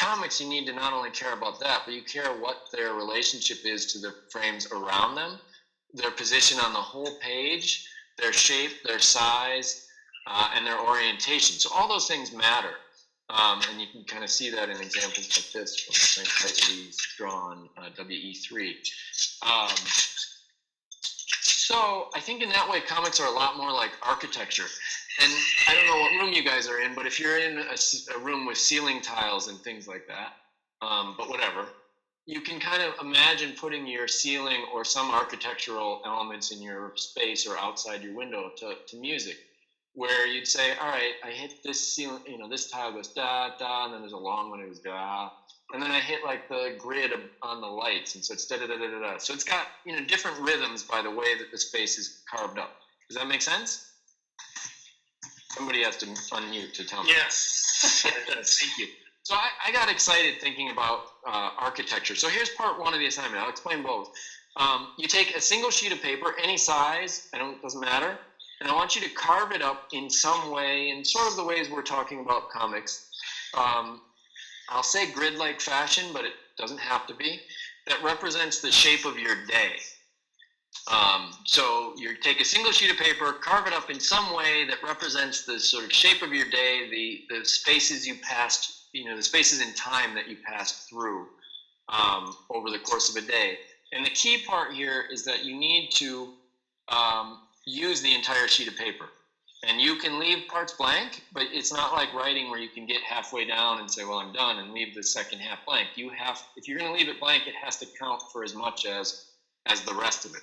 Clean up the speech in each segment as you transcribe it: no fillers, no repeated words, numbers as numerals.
comics, you need to not only care about that, but you care what their relationship is to the frames around them, their position on the whole page, their shape, their size, and their orientation. So all those things matter. And you can kind of see that in examples like this from tightly drawn WE3. So I think in that way, comics are a lot more like architecture. And I don't know what room you guys are in, but if you're in a room with ceiling tiles and things like that, but whatever, you can kind of imagine putting your ceiling or some architectural elements in your space or outside your window to music, where you'd say, all right, I hit this ceiling, this tile goes da, da, and then there's a long one that goes da, and then I hit like the grid on the lights, and so it's da, da, da, da, da. So it's got, different rhythms by the way that the space is carved up. Does that make sense? Somebody has to unmute to tell me. Yes. Thank you. So I got excited thinking about architecture. So here's part one of the assignment. I'll explain both. You take a single sheet of paper, any size, it doesn't matter, and I want you to carve it up in some way, in sort of the ways we're talking about comics. I'll say grid-like fashion, but it doesn't have to be. That represents the shape of your day. So you take a single sheet of paper, carve it up in some way that represents the sort of shape of your day, the spaces you passed, the spaces in time that you passed through over the course of a day. And the key part here is that you need to use the entire sheet of paper. And you can leave parts blank, but it's not like writing where you can get halfway down and say, well, I'm done, and leave the second half blank. If you're going to leave it blank, it has to count for as much as the rest of it.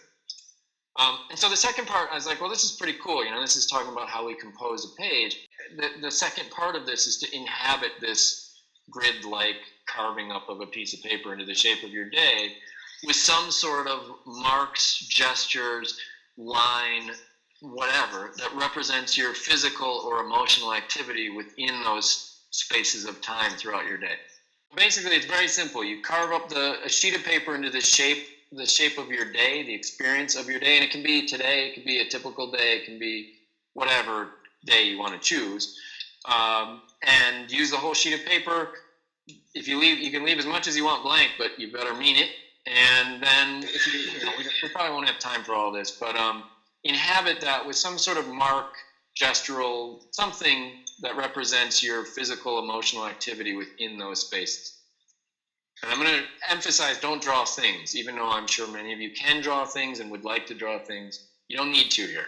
And so the second part, I was like, well, this is pretty cool. This is talking about how we compose a page. The second part of this is to inhabit this grid-like carving up of a piece of paper into the shape of your day with some sort of marks, gestures, line, whatever, that represents your physical or emotional activity within those spaces of time throughout your day. Basically, it's very simple. You carve up a sheet of paper into the shape of your day, the experience of your day, and it can be today, it can be a typical day, it can be whatever day you want to choose, and use the whole sheet of paper. If you leave, you can leave as much as you want blank, but you better mean it. And then we probably won't have time for all this, but inhabit that with some sort of mark, gestural, something that represents your physical, emotional activity within those spaces. And I'm going to emphasize, don't draw things, even though I'm sure many of you can draw things and would like to draw things. You don't need to here.